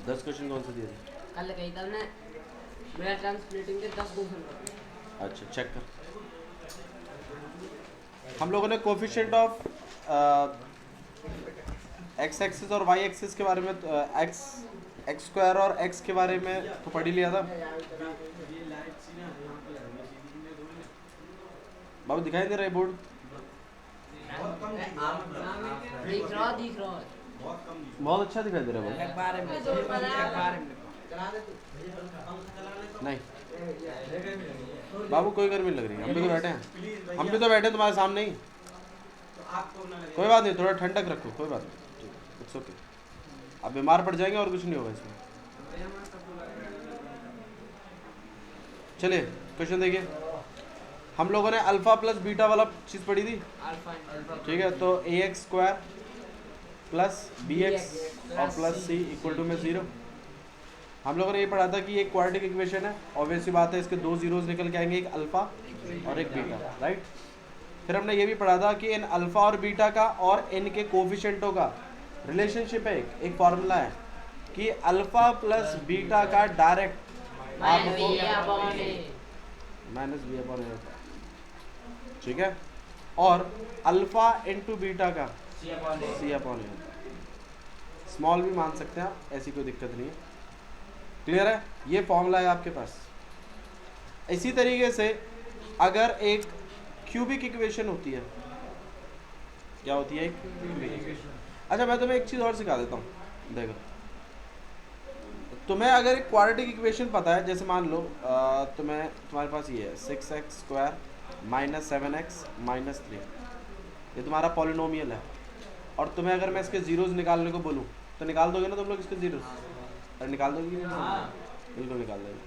10 question कौन से दिए थे? कल कही था हमने मेरा ट्रांसप्लेटिंग के 10 क्वेश्चन। अच्छा चेक कर। हम लोगों ने कोफिशिएंट ऑफ एक्स एक्सिस और वाई एक्सिस के बारे में एक्स स्क्वायर और एक्स के बारे में तो पढ़ ही लिया था। बाबू दिखाई दे रहा है बोर्ड? दिख रहा है। बहुत अच्छा दिखाई दे रहा है नहीं बाबू, कोई गर्मी नहीं लग रही, हम भी तो बैठे हैं, हम भी तो बैठे हैं तुम्हारे सामने ही। कोई बात नहीं, थोड़ा ठंडक रखो, कोई बात नहीं, इट्स ओके। आप बीमार पड़ जाएंगे और कुछ नहीं होगा इसमें। चलिए क्वेश्चन देखिए। हम लोगों ने अल्फा प्लस बीटा वाला चीज़ पढ़ी थी, ठीक है। तो A x square plus B x और प्लस सी इक्वल टू में 0। हम लोगों ने ये पढ़ा था कि ये क्वाड्रेटिक इक्वेशन है, ऑब्वियस सी बात है, इसके दो जीरोस निकल के आएंगे, एक अल्फा और एक बीटा, राइट। फिर हमने ये भी पढ़ा था कि इन अल्फा और बीटा का और इनके कोफिशिएंटों का रिलेशनशिप है, एक फार्मूला है कि अल्फा प्लस बीटा का डायरेक्ट आपको माइनस बी अपॉन ए होता है, ठीक है, और अल्फा इंटू बीटा का सी अपॉन ए होता है। स्मॉल भी मान सकते हैं आप, ऐसी कोई दिक्कत नहीं है, क्लियर है। ये फॉर्मूला है आपके पास। इसी तरीके से अगर एक क्यूबिक इक्वेशन होती है, क्या होती है? एक क्यूबिक इक्वेशन। अच्छा मैं तुम्हें एक चीज़ और सिखा देता हूँ, देखो। तुम्हें अगर एक क्वाड्रेटिक इक्वेशन पता है, जैसे मान लो तुम्हारे पास ये है 6x square minus 7x minus 3, ये तुम्हारा पॉलिनोमियल है, और तुम्हें अगर मैं इसके जीरोस निकालने को बोलूँ तो निकाल दोगे ना तुम लोग इसके जीरोस? अरे निकाल दोगे? बिल्कुल निकाल दोगे।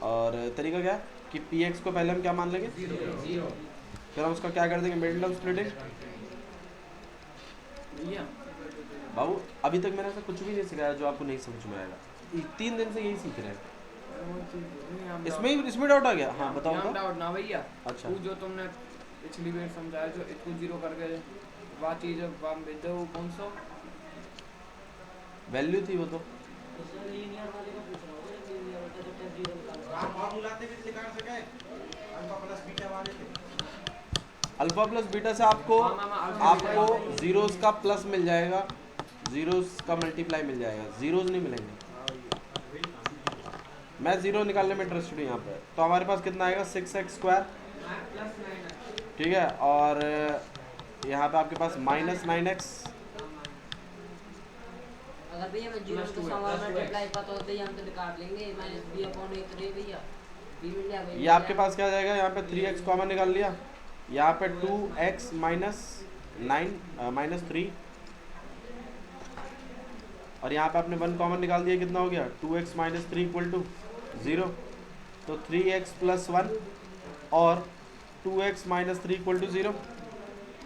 और तरीका क्या है कि पी एक्स को पहले हम क्या मान लेंगे? 0। फिर हम उसका क्या कर देंगे? Middle term splitting. बाबू अभी तक मैंने ऐसा कुछ भी नहीं सिखाया जो आपको नहीं समझ में आएगा, 3 दिन से यही सीख रहे हैं। इसमें डाउट आ गया? हाँ बताओ। डाउट ना भैया। अच्छा जो तुमने पिछली बार समझाया, जो इसको 0 करके बात चीज वो कौन सा वैल्यू थी? वो तो अल्फा प्लस बीटा से आपको जीरोस का प्लस मिल जाएगा, जीरोस का मल्टीप्लाई मिल जाएगा, जीरोस नहीं मिलेंगे। मैं जीरो निकालने में इंटरेस्टेड हूँ यहाँ पे। तो हमारे पास कितना आएगा? 6x स्क्वायर, ठीक है, और यहाँ पे आपके पास माइनस 9x। अगर भैया मैं जीरो को सवाल मल्टीप्लाई पता होता है, हम तो निकाल लेंगे माइनस बी अपॉन ए तो दे भैया बी मिल जाएगा। ये आपके पास क्या जाएगा? यहाँ पे 3x कॉमन निकाल लिया, यहाँ पे 2x माइनस 9 माइनस 3, और यहाँ पे आपने 1 कॉमन निकाल दिया, कितना हो गया? 2x minus 3 equal to 0। तो 3x प्लस 1 और 2x माइनस 3 इक्वल टू 0।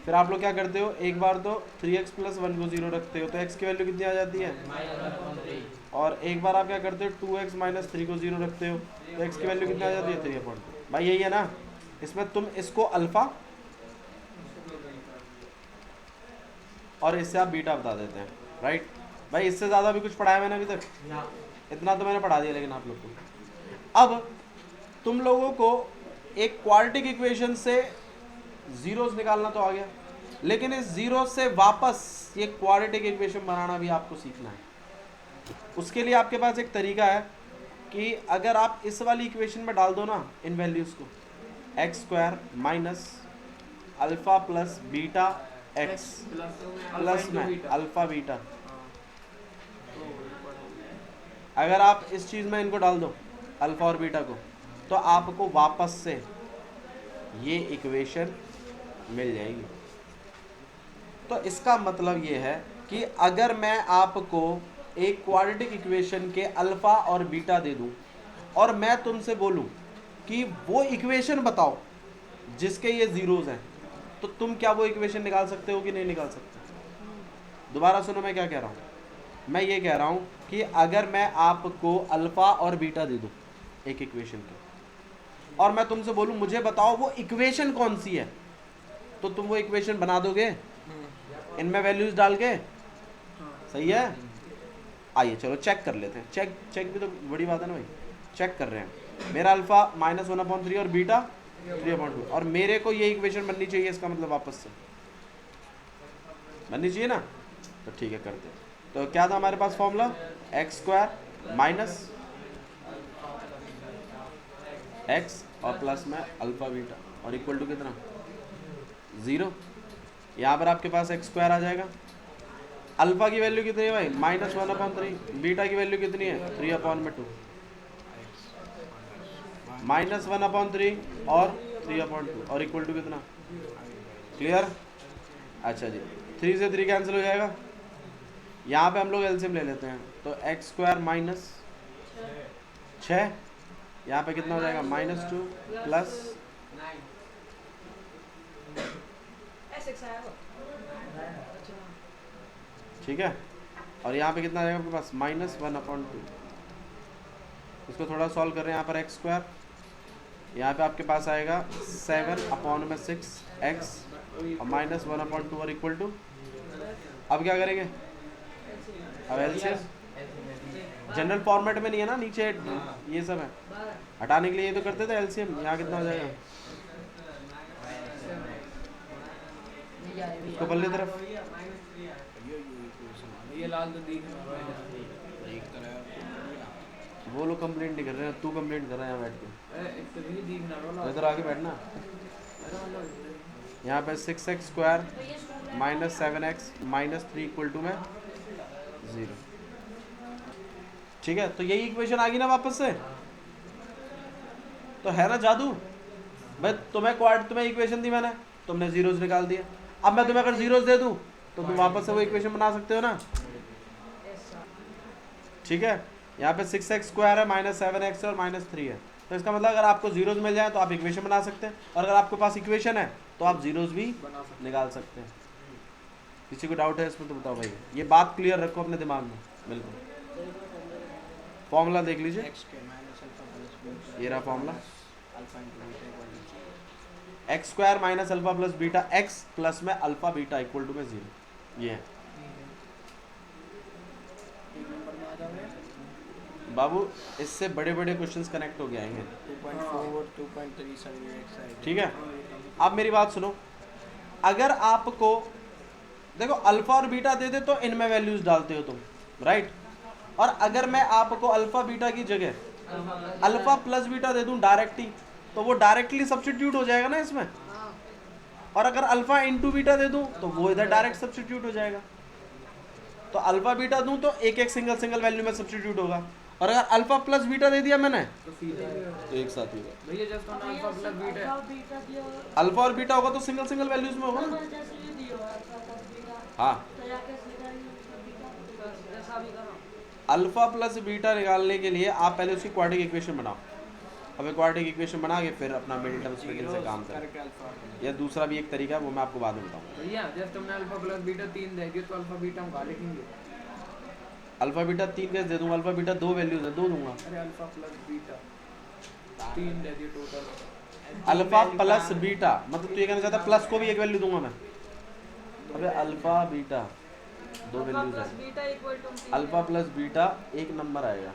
फिर आप लोग क्या करते हो? एक बार तो 3x प्लस 1 को 0 रखते हो, तो x की वैल्यू कितनी आ जाती है? और एक बार आप क्या करते हो? 2x माइनस 3 को 0 रखते हो, तो x की वैल्यू कितनी आ जाती है? 3/2। भाई यही है ना? इसमें तुम इसको अल्फा और इससे आप बीटा बता देते हैं, राइट। भाई इससे ज़्यादा भी कुछ पढ़ाया मैंने अभी तक? इतना तो मैंने पढ़ा दिया, लेकिन आप लोग को अब तुम लोगों को एक क्वाड्रेटिक इक्वेशन से जीरोस निकालना तो आ गया, लेकिन इस जीरो से वापस ये क्वाड्रेटिक इक्वेशन बनाना भी आपको सीखना है। उसके लिए आपके पास एक तरीका है कि अगर आप इस वाली इक्वेशन में डाल दो ना इन वैल्यूज़ को, x square minus alpha plus beta x plus में अल्फा बीटा, अगर आप इस चीज़ में इनको डाल दो अल्फा और बीटा को, तो आपको वापस से ये इक्वेशन मिल जाएगी। तो इसका मतलब ये है कि अगर मैं आपको एक क्वाड्रेटिक इक्वेशन के अल्फा और बीटा दे दूं और मैं तुमसे बोलूं कि वो इक्वेशन बताओ जिसके ये जीरोस हैं, तो तुम क्या वो इक्वेशन निकाल सकते हो कि नहीं निकाल सकते? दोबारा सुनो मैं क्या कह रहा हूँ। मैं ये कह रहा हूँ कि अगर मैं आपको अल्फा और बीटा दे दूं एक इक्वेशन के, और मैं तुमसे बोलूं मुझे बताओ वो इक्वेशन कौन सी है, तो तुम वो इक्वेशन बना दोगे इनमें वैल्यूज डाल के? सही है? आइए चलो चेक कर लेते हैं, चेक भी तो बड़ी बात है ना भाई। चेक कर रहे हैं, मेरा अल्फा -1/3 और बीटा 3/2, और मेरे को ये इक्वेशन बननी चाहिए, इसका मतलब वापस से बननी चाहिए ना। तो ठीक है करते हैं। तो क्या था हमारे पास फॉर्मूला, x² माइनस x और प्लस में अल्फा बीटा और इक्वल टू कितना 0। यहाँ पर आपके पास x² आ जाएगा। अल्फा की वैल्यू कितनी है भाई -1/3, बीटा की वैल्यू कितनी है 3/2, -1/3 और 3/2 और इक्वल टू कितना, क्लियर। अच्छा जी, 3 से 3 कैंसिल हो जाएगा। यहाँ पे हम लोग एलसीएम ले लेते हैं, तो x² माइनस 6, यहाँ पे कितना हो जाएगा -2 प्लस ठीक है, और यहाँ पे कितना आ जाएगा आपके पास -1/2। इसको थोड़ा सॉल्व कर रहे हैं, यहाँ पर x², यहाँ पे आपके पास आएगा 7/6x और -1/2 और इक्वल टू, अब क्या करेंगे, अब एलसीएम जनरल फॉर्मेट में नहीं है ना, नीचे ये सब है, हटाने के लिए ये तो करते थे एलसीएम। यहाँ कितना हो जाएगा, इसको पल्ले तरफ, ये लाल तो दिख रहा है, वो लोग कंप्लेंट नहीं कर रहे हैं, तू कंप्लेंट कर रहा है यहाँ बैठ के, एक तो भी दिख रहा है, इधर आके बैठना। यहाँ पे 6x² -7x -3 इक्वल टू में 0। ठीक है, तो यही इक्वेशन आ गई ना वापस से, तो है ना जादू भाई। तुम्हें इक्वेशन दी मैंने, तुमने जीरोस निकाल दिए। अब मैं तुम्हें अगर जीरोस दे दूं तो तुम वापस से वो इक्वेशन बना सकते हो ना। ठीक है, यहाँ पे 6x² है -7x और -3 है, तो इसका मतलब अगर आपको जीरोस मिल जाए तो आप इक्वेशन बना सकते हैं, और अगर आपके पास इक्वेशन है तो आप जीरोस भी निकाल सकते हैं। किसी को डाउट है इसमें तो बताओ भाई, ये बात क्लियर रखो अपने दिमाग में। बिल्कुल, फॉर्मूला देख लीजिए, ये रहा formula, x² minus alpha plus beta x plus में अल्फा बीटा इक्वल टू में 0। ये है बाबू, इससे बड़े बड़े क्वेश्चंस कनेक्ट हो गए आएंगे। 2.4 2.3 ठीक है, अब मेरी बात सुनो, अगर आपको देखो अल्फा और बीटा दे दे तो इनमें वैल्यूज डालते हो तुम, राइट। और अगर मैं आपको अल्फा बीटा की जगह अल्फा प्लस बीटा दे दूं डायरेक्टली, तो वो डायरेक्टली सब्स्टिट्यूट हो जाएगा ना इसमें। और अगर अल्फा इंटू बीटा दे दूं तो वो इधर डायरेक्ट सब्स्टिट्यूट हो जाएगा। तो अल्फा बीटा दूं तो एक एक सिंगल वैल्यू में सब्स्टिट्यूट होगा, और अगर अल्फा प्लस बीटा दे दिया मैंने तो एक साथ ही होगा भैया। Just on alpha plus beta, alpha और बीटा होगा तो सिंगल वैल्यूज में होगा ना। हाँ, अल्फा प्लस बीटा निकालने के लिए आप पहले उसकी क्वाड्रेटिक इक्वेशन बनाओ। अब क्वाड्रेटिक इक्वेशन बना के फिर अपना मिडिल टर्म स्प्लिटिंग से काम करें। या दूसरा भी एक तरीका है, वो मैं आपको बाद में बताऊंगा। भैया जस्ट हमने अल्फा प्लस बीटा 3 दे दिया, तो अल्फा बीटा हम कहाँ लिखेंगे? अल्फा बीटा 3 कैसे दे दूंगा, अल्फा बीटा 2 वैल्यूज है, 2 दूंगा। अरे अल्फा प्लस बीटा 3 दे दिए टोटल। अल्फा प्लस बीटा मतलब तू ये कहना चाहता है प्लस को भी एक वैल्यू दूंगा मैं। अबे अल्फा बीटा 2 वैल्यूज है, अल्फा प्लस बीटा एक नंबर आएगा।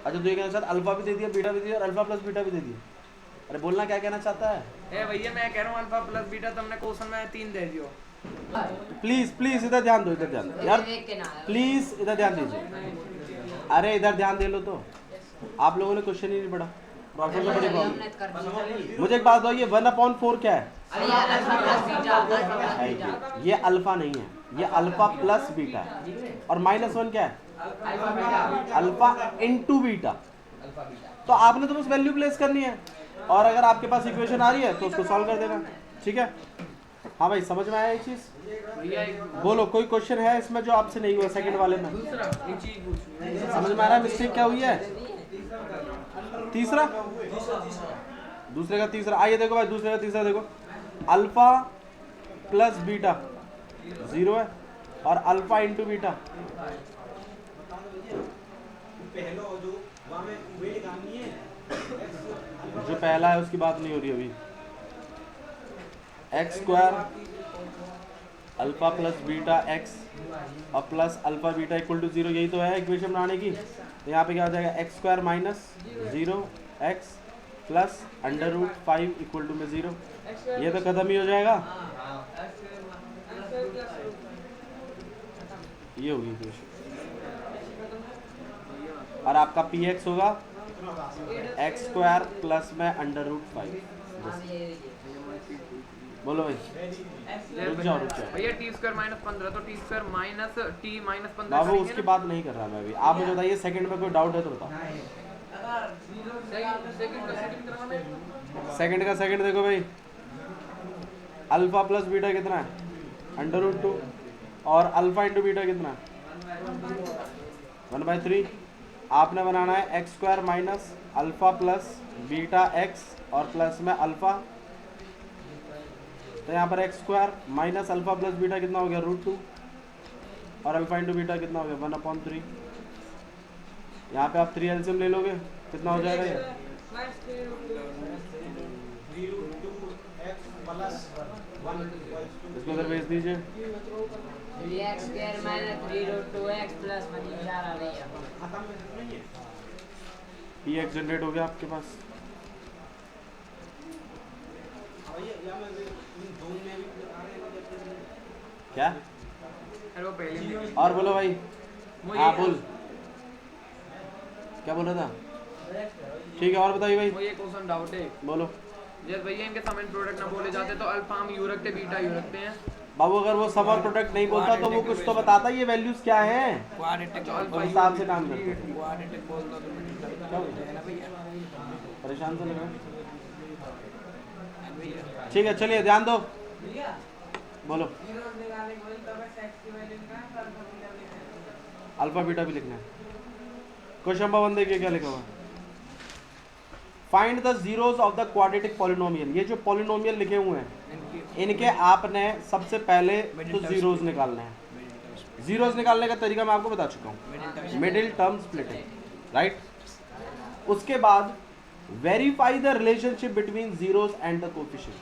अच्छा तू ये कहना चाहता अल्फा भी दे दिया, बीटा भी दे दिया और अल्फा प्लस बीटा भी दे दिया। अरे बोलना क्या कहना चाहता है? ए भैया मैं कह रहा हूँ अल्फा प्लस बीटा तुमने क्वेश्चन में 3 दे दियो। प्लीज इधर ध्यान दो, इधर ध्यान दो यार, प्लीज इधर ध्यान दीजिए। अरे इधर ध्यान दे लो, तो आप लोगों ने क्वेश्चन ही नहीं पढ़ा। प्रॉब्लम तो बड़ी प्रॉब्लम। मुझे एक बात बताइए, 1/4 क्या है? ये अल्फा नहीं है, ये अल्फा प्लस बीटा है। और -1 क्या है? Alpha into beta. तो आपने तो बस वैल्यू प्लेस करनी है, और अगर आपके पास इक्वेशन आ रही है तो उसको सॉल्व कर देना। ठीक है, हाँ भाई समझ में आया ये चीज? बोलो कोई क्वेश्चन है इसमें जो आपसे नहीं हुआ सेकंड वाले में? समझ में आ रहा है मिस्टेक क्या हुई है? तीसरा, दूसरे का तीसरा। आइए देखो भाई, दूसरे का तीसरा देखो। अल्फा प्लस बीटा 0 है, और अल्फा इंटू बीटा जो पहला है उसकी बात नहीं हो रही अभी। x² alpha plus beta x और plus alpha beta equal to 0, यही तो है इक्वेशन बनाने की। तो यहाँ पे क्या हो जाएगा x square minus 0 x plus under root 5 equal to में 0, ये तो खत्म ही हो जाएगा। ये होगी इक्वेशन और आपका पी एक्स होगा एक्स स्क्वायर प्लस में अंडर रूट 5। बोलो भाई, रुक जाओ भैया टी स्क्वायर माइनस 15 तो T square minus T minus 15 बाबू, उसकी बात नहीं कर रहा मैं अभी। आप मुझे बताइए सेकंड में कोई डाउट है तो बताओ। सेकंड का सेकंड देखो भाई, अल्फा प्लस बीटा कितना है अंडर रूट 2 और अल्फा इंटू बीटा कितना है 1/3। आपने बनाना है x square minus alpha plus beta x और प्लस में अल्फा, तो यहाँ पर x square minus alpha plus beta कितना हो गया √2 और अल्फा इंटू बीटा कितना हो गया 1/3। यहाँ पे आप 3 एलसीएम ले लोगे, कितना हो जाएगा ये इसको उधर भेज दीजिए। x square minus 3√2x plus 4 आ रही है। पी एक्स जनरेट हो गया आपके पास। क्या हेलो पहले और बोलो भाई। हाँ बोल, क्या बोल रहा था? ठीक है और बताइए भाई, मुझे क्वेश्चन डाउट है। बोलो। जब भैया इनके सम एंड प्रोडक्ट ना बोले जाते तो अल्फा हम यू रखते बीटा यू रखते हैं। बाबू अगर वो सम और प्रोडक्ट नहीं बोलता तो वो कुछ तो बताता ये वैल्यूज क्या हैं, क्वाड्रेटिक उस हिसाब से काम करते हैं। क्वाड्रेटिक बोल दो तो क्या बोल रहे है ना भैया। परेशान से लग रहा है। ठीक है चलिए ध्यान दो, बोलो। अल्फा बीटा भी लिखना है। क्वेश्चन नंबर 1 देखिए क्या लिखा हुआ है। Find the zeros of the quadratic polynomial. ये जो पॉलिनोमियल लिखे हुए हैं इनके आपने सबसे पहले तो जीरोस निकालने हैं। जीरोस निकालने का तरीका मैं आपको बता चुका हूँ, मिडिल टर्म स्प्लिटिंग, राइट। उसके बाद verify the relationship between zeros and the coefficient.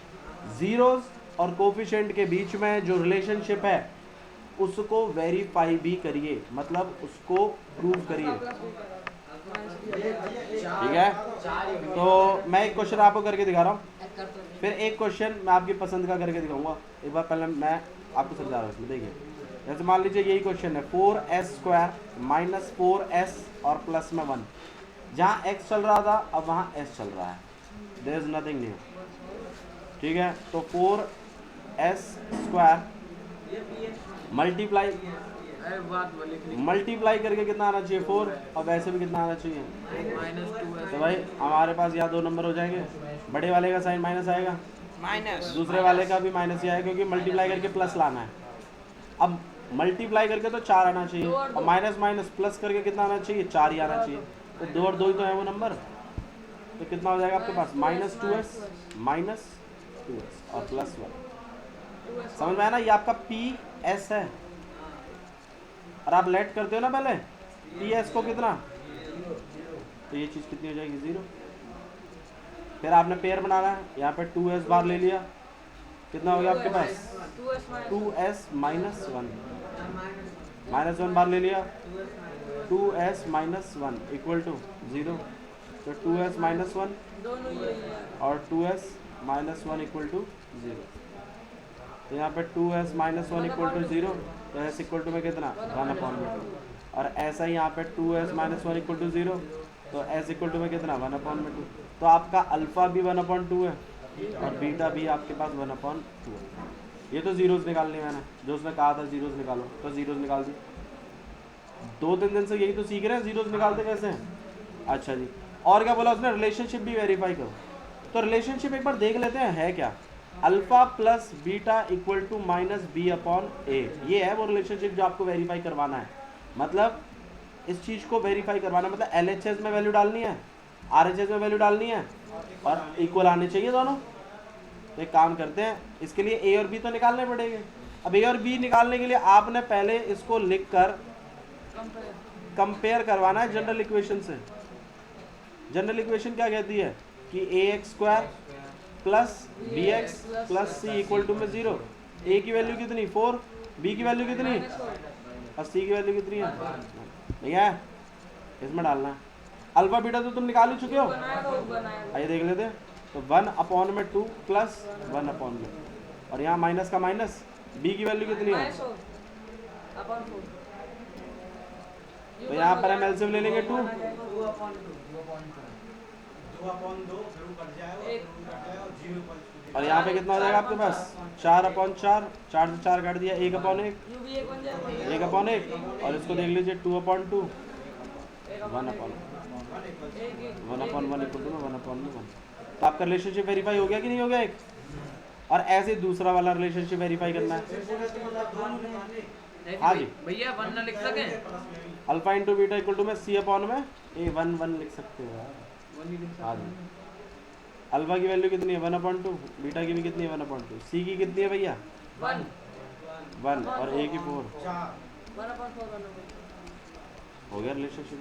Zeros और कोफिशिएंट के बीच में जो रिलेशनशिप है उसको वेरीफाई भी करिए, मतलब उसको प्रूव करिए, ठीक है। तो मैं एक क्वेश्चन आपको करके दिखा रहा हूँ, फिर एक क्वेश्चन मैं आपकी पसंद का करके दिखाऊंगा। एक बार पहले मैं आपको समझा रहा हूँ इसमें। देखिए जैसे मान लीजिए यही क्वेश्चन है 4s² माइनस 4s और प्लस में 1। जहाँ x चल रहा था अब वहाँ s चल रहा है, देयर इज नथिंग न्यू, ठीक है। तो 4s² मल्टीप्लाई करके कितना आना चाहिए 4 और वैसे भी कितना आना चाहिए -2 तो भाई हमारे पास यहाँ 2 नंबर हो जाएंगे। बड़े वाले का साइन माइनस आएगा, माइनस दूसरे वाले का भी माइनस ही आएगा क्योंकि मल्टीप्लाई करके प्लस लाना है। अब मल्टीप्लाई करके तो 4 आना चाहिए और माइनस माइनस प्लस करके कितना आना चाहिए 4 ही आना चाहिए। तो 2 और 2 ही तो है वो नंबर, तो कितना हो जाएगा आपके पास -2s और +1। समझ में आया ना, ये आपका PS है और आप लेट करते हो ना पहले PS को कितना, तो ये चीज़ कितनी हो जाएगी 0। फिर आपने पेयर बनाना है, यहाँ पे 2s बार ले लिया, कितना हो गया आपके पास 2s -1 बार ले लिया 2s -1 इक्वल टू 0। तो 2s -1 और 2s -1 इक्वल टू 0। तो यहाँ पे 2s -1 इक्वल टू 0, तो s इक्वल टू में कितना 1/2 और ऐसा ही यहाँ पे 2s -1 इक्वल टू 0, तो s इक्वल टू में कितना 1/2। तो आपका अल्फा भी 1/2 है और बीटा भी आपके पास 1/2 है। ये तो जीरोस निकालने मैंने जो उसने कहा था जीरोस निकालो, तो जीरोस निकाल दी। 2-3 दिन से यही तो सीख रहे हैं जीरोस निकालते कैसे हैं। अच्छा जी, और क्या बोला उसने, रिलेशनशिप भी वेरीफाई करो। तो रिलेशनशिप एक बार देख लेते हैं है क्या। Alpha plus beta equal to -b/a, ये है वो रिलेशनशिप जो आपको वेरीफाई करवाना है। मतलब इस चीज़ को वेरीफाई करवाना मतलब LHS में वैल्यू डालनी है, RHS में वैल्यू डालनी है और इक्वल आने चाहिए दोनों। तो एक काम करते हैं, इसके लिए A और B तो निकालने पड़ेंगे। अब A और B निकालने के लिए आपने पहले इसको लिख कर कंपेयर करवाना है जनरल इक्वेशन से। जनरल इक्वेशन क्या कहती है कि ax² plus bx plus c equal to में 0। ए की वैल्यू कितनी 4, बी की वैल्यू कितनी और सी की वैल्यू कितनी है भैया, इसमें डालना है। अल्फा बीटा तो तुम निकाल ही चुके हो, आइए देख लेते हैं। तो 1/2 प्लस 1/2 और यहाँ माइनस का माइनस, बी की वैल्यू कितनी है तो यहाँ पर हम एलसीएम ले लेंगे 2 और यहाँ पे कितना हो जाएगा आपके पास 4/4, 4 से 4 काट दिया 1/1, 1/1 और इसको देख लीजिए 2/2, 1/1 तो आपका रिलेशनशिप वेरीफाई हो गया कि नहीं हो गया एक। और ऐसे दूसरा वाला रिलेशनशिप वेरीफाई करना है। हाँ जी भैया 1 ना लिख सकें, alpha into beta equal to में सी अपॉन में ए 1 लिख सकते हो यार। 1 ही लिख हाँ जी, अल्फा की वैल्यू कितनी है 1/2, बीटा की भी कितनी है 1/2, सी की कितनी है भैया 1 और ए की 4 हो गया रिलेशनशिप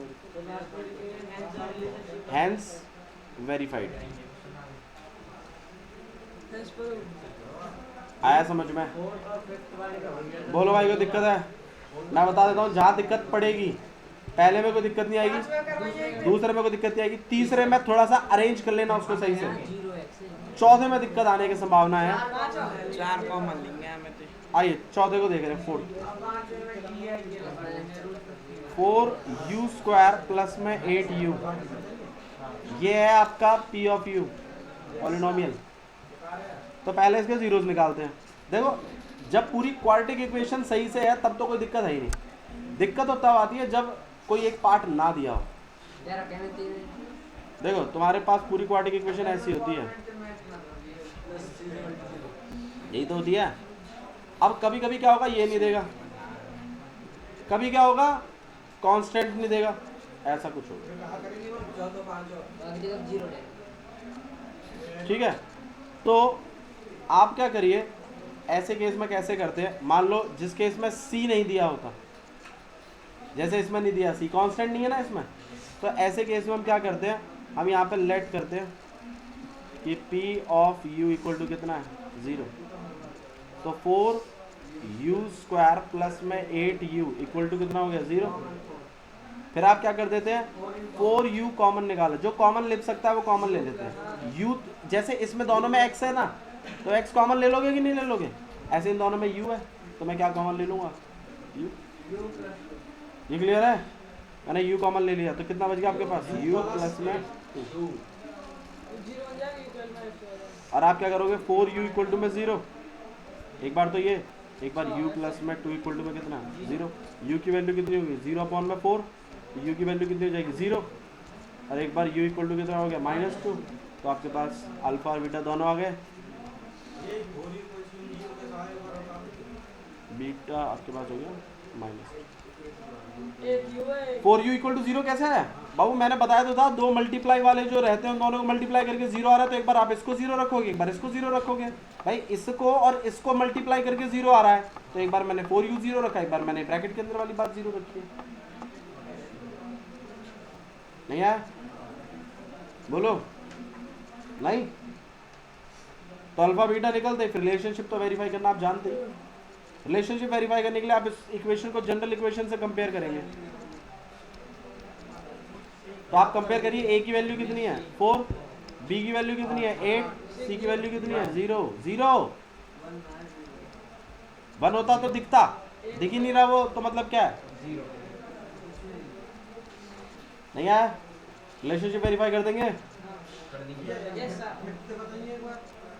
हैंस वेरीफाइड। आया समझ में? बोलो भाई कोई दिक्कत है? मैं बता देता हूँ जहाँ दिक्कत पड़ेगी पहले में कोई दिक्कत नहीं आएगी, दूसरे में कोई दिक्कत नहीं आएगी, तीसरे में थोड़ा सा अरेंज कर लेना उसको सही से, चौथे में दिक्कत आने की संभावना है। 4 कॉमन लेंगे हमें तो। आइए चौथे को देख रहे हैं 4u² प्लस में 8u, ये है आपका p ऑफ u पॉलिनोमियल। तो पहले इसके जीरोस निकालते हैं। देखो जब पूरी क्वाड्रेटिक इक्वेशन सही से है तब तो कोई दिक्कत है ही नहीं, दिक्कत तो तब आती है जब कोई एक पार्ट ना दिया हो। देखो तुम्हारे पास पूरी क्वाड्रेटिक इक्वेशन ऐसी होती है, यही तो होती है। अब कभी कभी क्या होगा ये नहीं देगा, कभी क्या होगा कांस्टेंट नहीं देगा, ऐसा कुछ होगा। ठीक है, तो आप क्या करिए ऐसे केस में कैसे करते हैं, मान लो जिस केस में सी नहीं दिया होता, जैसे इसमें नहीं दिया सी, कांस्टेंट नहीं है ना इसमें, तो ऐसे केस में हम क्या करते हैं, हम यहाँ पे लेट करते हैं कि p of u equal to कितना है 0, तो 4u² प्लस में 8u इक्वल टू कितना हो गया 0। फिर आप क्या कर देते हैं 4u कॉमन निकालो, जो कॉमन ले सकता है वो कॉमन ले लेते हैं। u जैसे इसमें दोनों में x है ना, तो x कॉमन ले लोगे कि नहीं ले लोगे, ऐसे इन दोनों में u है तो मैं क्या कॉमन ले लूँगा u। ये क्लियर है? मैंने u कॉमन ले लिया तो कितना बच गया आपके पास u प्लस में 2 और आप क्या करोगे 4u इक्वल टू में 0, एक बार तो ये, एक बार u प्लस में 2 इक्वल टू में कितना 0, u की वैल्यू कितनी होगी 0/4, u की वैल्यू कितनी हो जाएगी 0 और एक बार u इक्वल टू कितना हो गया -2, तो आपके पास अल्फा और बीटा दोनों आ गए। बीटा आपके पास हो गया -4u इक्वल टू 0 कैसे है बाबू, मैंने बताया तो था, दो मल्टीप्लाई वाले जो रहते हैं उन दोनों को मल्टीप्लाई करके 0 आ रहा है, तो एक बार आप इसको 0 रखोगे, एक बार इसको 0 रखोगे। भाई इसको और इसको मल्टीप्लाई करके 0 आ रहा है, तो एक बार मैंने 4u 0 रखा, एक बार मैंने ब्रैकेट के अंदर वाली बात 0 रखी है। नहीं है? बोलो नहीं, तो अल्फा बीटा निकलते, फिर रिलेशनशिप तो वेरीफाई करना आप जानते हैं। रिलेशनशिप वेरीफाई करने के लिए आप इस इक्वेशन को जनरल इक्वेशन से कंपेयर करेंगे, तो आप कंपेयर करिए a की वैल्यू कितनी है 4, b की वैल्यू कितनी है 8, c की वैल्यू कितनी है 0 0। 1 होता तो दिखता, दिख ही नहीं रहा वो, तो मतलब क्या है नहीं आया। रिलेशनशिप वेरीफाई कर देंगे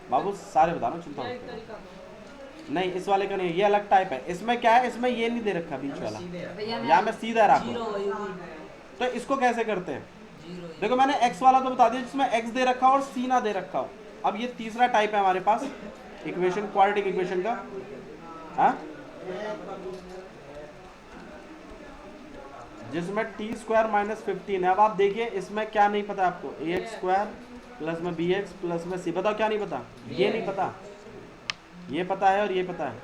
बाबू, सारे बताना, चिंता मत करो। नहीं इस वाले का नहीं, ये अलग टाइप है। इसमें क्या है, इसमें ये नहीं दे रखा बीच वाला, यहाँ में सीधा रखा। तो इसको कैसे करते हैं, देखो मैंने x वाला तो बता दिया जिसमें x दे रखा हो और c ना दे रखा हो। अब ये तीसरा टाइप है हमारे पास इक्वेशन, क्वाड्रेटिक इक्वेशन का, हाँ, जिसमें t² - 15 है। अब आप देखिए इसमें क्या नहीं पता आपको, ax² प्लस में bx प्लस में c, बताओ क्या नहीं पता, ये नहीं पता, ये पता है और ये पता है,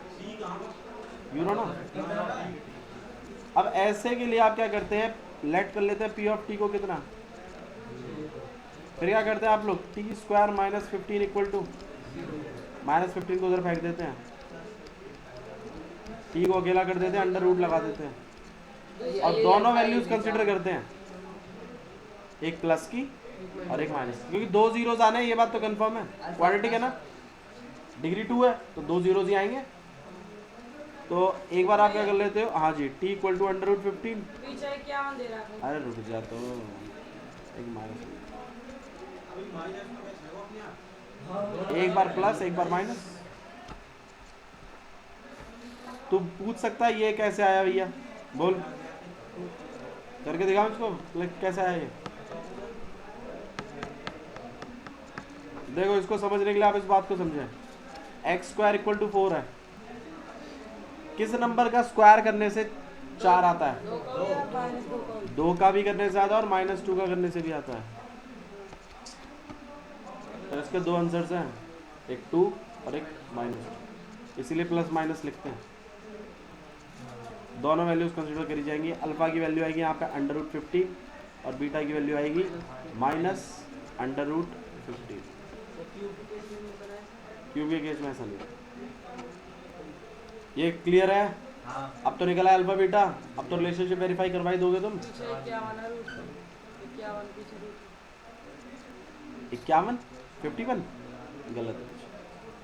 यू नो ना। अब ऐसे के लिए आप क्या करते हैं, लेट कर लेते हैं p ऑफ t को कितना, फिर क्या करते हैं आप लोग t² - 15 इक्वल टू -15 को उधर फेंक देते हैं, टी को अकेला कर देते हैं, अंडर रूट लगा देते हैं और दोनों वैल्यूज कंसिडर करते हैं, एक प्लस की और एक माइनस, क्योंकि दो जीरोज आने हैं, ये बात तो कंफर्म है, क्वाड्रेटिक है ना, डिग्री 2 है तो दो जीरोज ही आएंगे। तो एक बार आप क्या कर लेते हो, हाँ जी, T equal to under root 15, पीछे क्या दे रहा है? अरे रुक जा तो, एक माइनस, एक बार प्लस एक बार माइनस। तू पूछ सकता है ये कैसे आया भैया, बोल करके दिखाओ इसको, कैसे आया ये। देखो इसको समझने के लिए आप इस बात को समझें, एक्स स्क्वायर इक्वल टू 4 है, किस नंबर का स्क्वायर करने से 4 आता है? 2 का भी करने से आता है और -2 का करने से भी आता है। तो इसके दो आंसर्स हैं, एक 2 और एक -2, इसीलिए प्लस माइनस लिखते हैं। दोनों वैल्यूज कंसीडर करी जाएंगी। अल्फा की वैल्यू आएगी यहाँ पे अंडर रूट 50 और बीटा की वैल्यू आएगी -√50। क्यूब के केस में ऐसा नहीं है। ये क्लियर है? अब तो निकला अल्फा बीटा, अब तो रिलेशनशिप वेरीफाई करवाई दोगे तुम। 51 51 गलत है,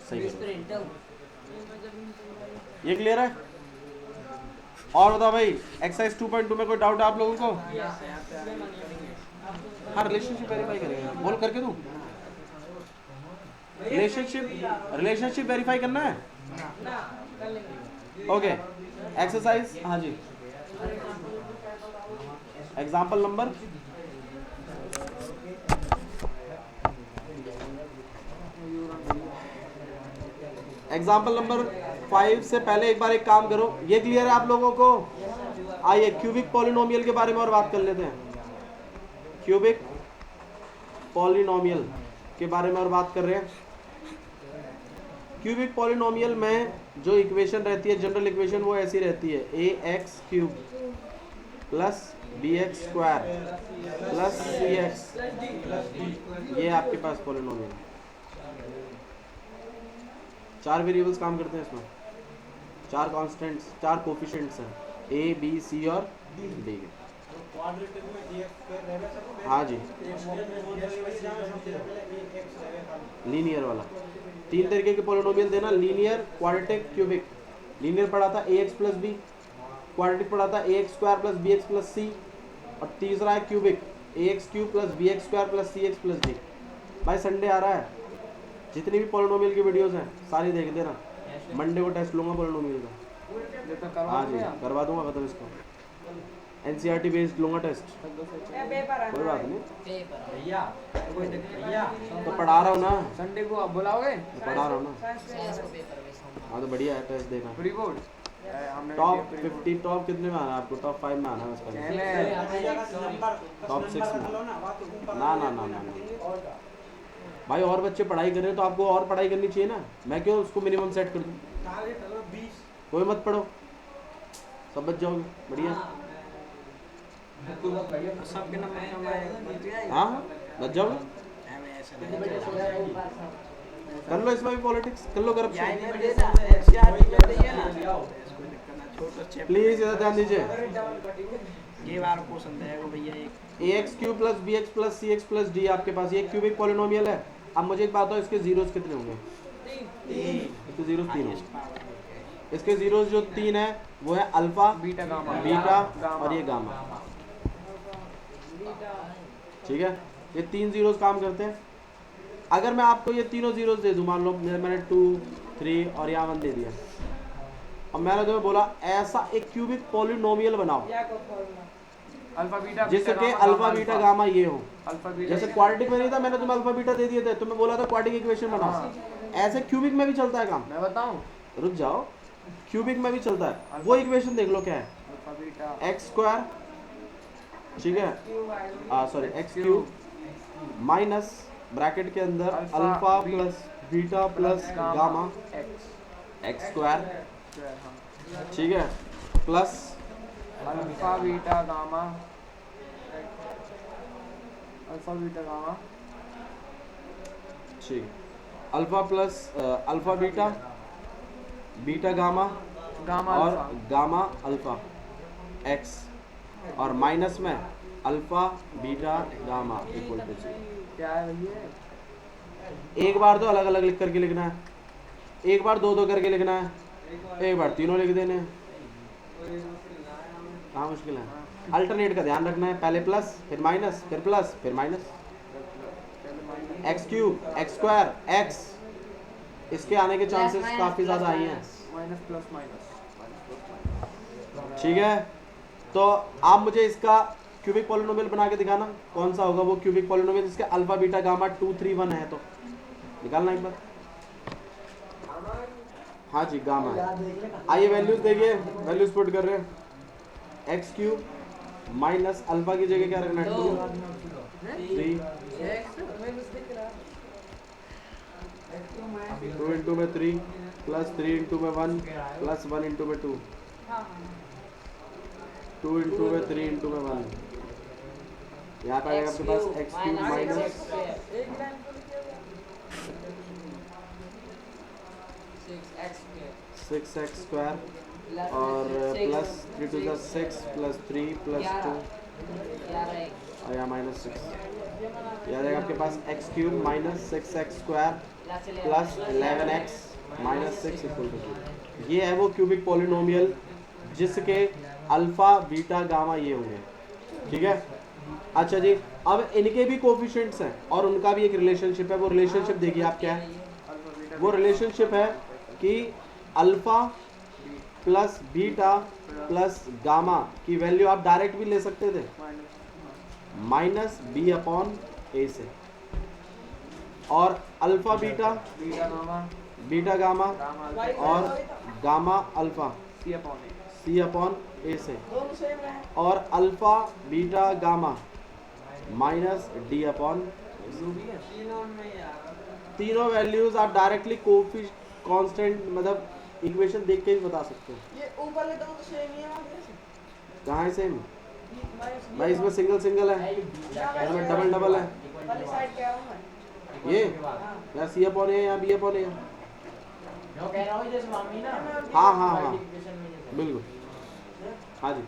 सही करो। ये क्लियर है? और बताओ भाई, एक्सरसाइज 2.2 में कोई डाउट है आप लोगों को? हाँ, रिलेशनशिप वेरीफाई करेंगे, बोल करके दूं। रिलेशनशिप वेरीफाई करना है, ओके। एक्सरसाइज, हाँ जी, एग्जाम्पल नंबर एग्जाम्पल नंबर 5 से पहले एक बार एक काम करो, ये क्लियर है आप लोगों को? आइए क्यूबिक पॉलिनोमियल के बारे में और बात कर लेते हैं। क्यूबिक पॉलिनोमियल के बारे में और बात कर रहे हैं। क्यूबिक पॉलिनोमियल में जो इक्वेशन रहती है, जनरल इक्वेशन, वो ऐसी रहती है, ax³ plus bx² plus cx, ये आपके पास पॉलिनोमियल। 4 वेरिएबल्स काम करते हैं इसमें, 4 कांस्टेंट्स, 4 कोफिशिएंट्स हैं, a b c और d के। हाँ जी, लीनियर वाला। 3 तरीके के पॉलिनोमियल देना, लीनियर, क्वाड्रेटिक, क्यूबिक। लीनियर पढ़ा था ax प्लस b, क्वाड्रेटिक पढ़ा था ax² plus bx plus c, और तीसरा है cubic, ax³ plus bx² plus cx plus d। भाई संडे आ रहा है, जितनी भी पॉलिनोमियल की वीडियोस हैं सारी देख देना। मंडे को टेस्ट लूंगा पॉलिनोमियल का। हाँ जी, करवा दूंगा, मतलब इसको एनसीईआरटी बेस्ड लूंगा टेस्ट, कोई बात नहीं, तो पढ़ा रहा हूँ ना, संडे को आप बुलाओगे? पढ़ा रहा हूँ ना। हाँ तो बढ़िया है, टेस्ट देना। प्री बोर्ड टॉप 50, टॉप कितने में आना है आपको? टॉप 5 में आना है उसका, टॉप 6 में। ना ना ना ना ना भाई, और बच्चे पढ़ाई कर रहे हैं तो आपको और पढ़ाई करनी चाहिए ना, मैं क्यों उसको मिनिमम सेट कर दूँ? कोई मत पढ़ो, सब बच जाओगे, बढ़िया। हाँ बच जाओगे, कर लो इसमें भी पॉलिटिक्स, कर लो करप्शन। प्लीज इधर ध्यान दीजिए। ये बार क्वेश्चन देगा भैया, एक ax³ plus bx plus cx plus d आपके पास ये क्यूबिक पॉलिनोमियल है। अब मुझे एक बात हो, इसके जीरोस कितने होंगे? इसके जीरोस 3 होंगे। इसके जीरोस जो 3 है वो है अल्फा, बीटा, बीटा और ये गामा, ठीक है। ये 3 जीरोस काम करते हैं। अगर मैं आपको ये तीनों जीरोस दे दूं, मान लो मैंने 2 3 और यहाँ 1 दे दिया, अब मैंने तुम्हें बोला ऐसा एक क्यूबिक पॉलिनोमियल बनाओ अल्फा बीटा, जिसके अल्फा बीटा गामा ये हो। अल्फा बीटा, जैसे क्वाड्रेटिक में नहीं था, मैंने तुम्हें अल्फा बीटा दे दिए थे, तुम्हें बोला था क्वाड्रेटिक इक्वेशन बनाओ, ऐसे क्यूबिक में भी चलता है काम। मैं बताऊं? रुक जाओ, क्यूबिक में भी चलता है। वो इक्वेशन देख लो क्या है, अल्फा बीटा x², ठीक है, सॉरी x³ माइनस ब्रैकेट के अंदर alpha plus beta plus gamma x², ठीक है, plus alpha beta gamma, alpha beta gamma, ठीक, alpha plus alpha beta beta gamma gamma और अल्फा। गामा अल्फा एक्स, और minus में alpha beta gamma equal to 0। क्या है भैया? एक बार तो अलग अलग लिख करके लिखना है, एक बार दो दो करके लिखना है, एक बार तीनों लिख देने हैं। कहाँ मुश्किल है? अल्टरनेट का ध्यान रखना है, पहले प्लस फिर माइनस फिर प्लस फिर minus. X cube x square x, इसके आने के चांसेस Plus, काफ़ी minus, ज़्यादा plus, आई हैं। minus। Minus plus minus. ठीक है, तो आप मुझे इसका क्यूबिक पॉलिनोमियल बना के दिखाना, कौन सा होगा वो क्यूबिक पॉलिनोमियल जिसके अल्फा बीटा गामा 2 3 1 है, तो निकालना एक बार। हाँ जी गामा है। आइए वैल्यूज देखिए, वैल्यूज पुट कर रहे हैं। एक्स क्यूब माइनस अल्फा की जगह क्या रखना है? 2 3 2 इंटू में 3 प्लस 3 इंटू में 1 प्लस 1 इंटू में 2 2 इंटू में 3 इंटू में 1। यहाँ पे आएगा आपके पास x cube minus 6x square और plus 3 to the 6 plus 3 plus 2 और यहाँ माइनस 6। यहाँ आएगा आपके पास x cube minus 6x square plus 11x minus 6 equal to 0। ये है वो क्यूबिक पॉलिनोमियल जिसके अल्फा बीटा गामा ये होंगे। ठीक है, अच्छा जी, अब इनके भी कोफिशिएंट्स हैं और उनका भी एक रिलेशनशिप है। वो रिलेशनशिप देखिए आप क्या है, वो रिलेशनशिप है कि alpha plus beta plus gamma की वैल्यू आप डायरेक्ट भी ले सकते थे, माइनस बी अपॉन ए से, और अल्फा बीटा बीटा गामा और गामा अल्फा सी अपॉन ए से, और alpha beta gamma minus D upon. तीनों वैल्यूज आप डायरेक्टली कांस्टेंट मतलब इक्वेशन देख के ही बता सकते हो। ये ऊपर ले तो सेम ही है। कहाँ है सेम भाई? इसमें सिंगल सिंगल है, इसमें डबल डबल है। वाली साइड क्या है? ये या सी अपॉन ए या बी अपॉन ए। मैं कह रहा हूं जैसे मामी ना। हाँ हाँ हाँ बिल्कुल, हाँ जी।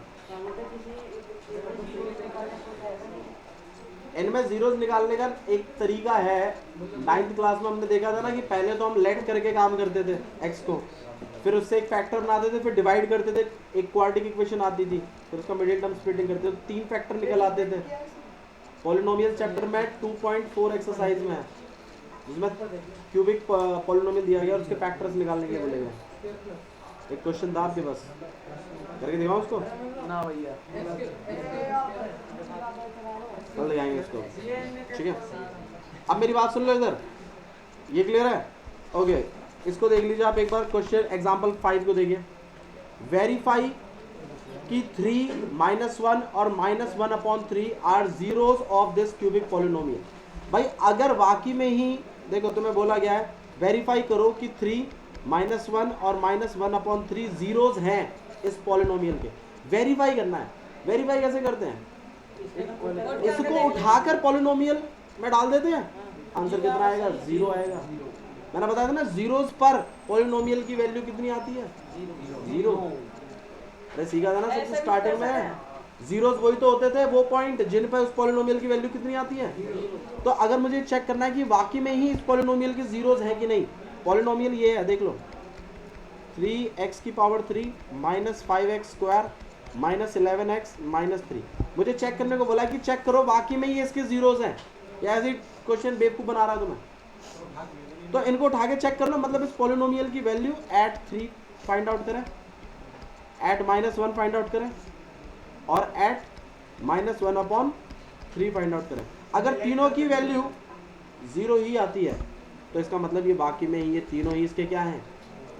इनमें जीरोस निकालने का एक तरीका है, 9th क्लास में हमने देखा था ना कि पहले तो हम लेट करके काम करते थे एक्स को, फिर उससे एक फैक्टर बनाते थे, फिर डिवाइड करते थे, एक क्वाड्रेटिक इक्वेशन आती थी, फिर उसका मिडिल टर्म स्प्लिटिंग करते थे, तो 3 फैक्टर निकल आते थे। पॉलिनोमियल चैप्टर में 2.4 एक्सरसाइज में है, जिसमें क्यूबिक पॉलिनोमियल दिया गया और उसके फैक्टर्स निकालने के लिए बोले गए। एक क्वेश्चन था आपके पास, करके दिखाऊं उसको? ना भैया, कल दिखाएंगे उसको, ठीक है। अब मेरी बात सुन लो इधर, ये क्लियर है? ओके, इसको देख लीजिए आप एक बार। क्वेश्चन एग्जांपल 5 को देखिए। वेरीफाई कि 3 -1 और -1 upon 3 are zeros of this cubic polynomial. भाई अगर वाकई में ही देखो तुम्हें बोला गया है वेरीफाई करो कि 3 -1 और -1 अपॉन 3 जीरोस हैं इस पॉलिनोमियल के, वेरीफाई करना है। वेरीफाई कैसे करते हैं? इसको उठाकर पॉलिनोमियल में डाल देते हैं, आंसर कितना आएगा? 0 आएगा। मैंने बताया था ना, जीरोस पर पॉलिनोमियल की वैल्यू कितनी आती है? 0। अरे सीखा था ना सबसे स्टार्टिंग में, जीरोस वही तो होते थे वो पॉइंट जिन पर उस पॉलिनोमियल की वैल्यू कितनी आती है। तो अगर मुझे चेक करना है कि वाकई में ही इस पॉलिनोमियल के जीरोस है कि नहीं, पॉलिनोमियल ये है, देख लो, 3x की power 3 minus 5x square minus 11x minus 3। मुझे चेक करने को बोला कि चेक करो वाकई में ये इसके जीरोस हैं या ऐसे क्वेश्चन बेवकूफ बना रहा तुम्हें, तो इनको उठा के चेक कर लो। मतलब इस पॉलिनोमियल की वैल्यू एट 3 फाइंड आउट करें, एट -1 फाइंड आउट करें और एट -1 अपॉन 3 फाइंड आउट करें। अगर तीनों की वैल्यू 0 ही आती है तो इसका मतलब ये बाकी में ही ये तीनों ही इसके क्या हैं?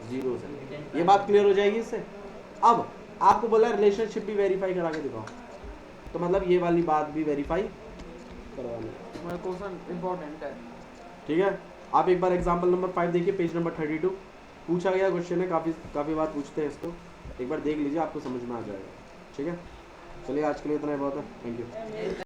जीरोस हैं। ये बात क्लियर हो जाएगी इससे। अब आपको बोला रिलेशनशिप भी वेरीफाई करा के दिखाओ, तो मतलब ये वाली बात भी वेरीफाई करवानी है। क्वेश्चन इंपॉर्टेंट है, ठीक है। आप एक बार एग्जांपल नंबर 5 देखिए, पेज नंबर 32 पूछा गया क्वेश्चन है, काफ़ी बार पूछते हैं इसको, एक बार देख लीजिए आपको समझ में आ जाएगा। ठीक है, चलिए आज के लिए इतना ही बहुत है। Thank you.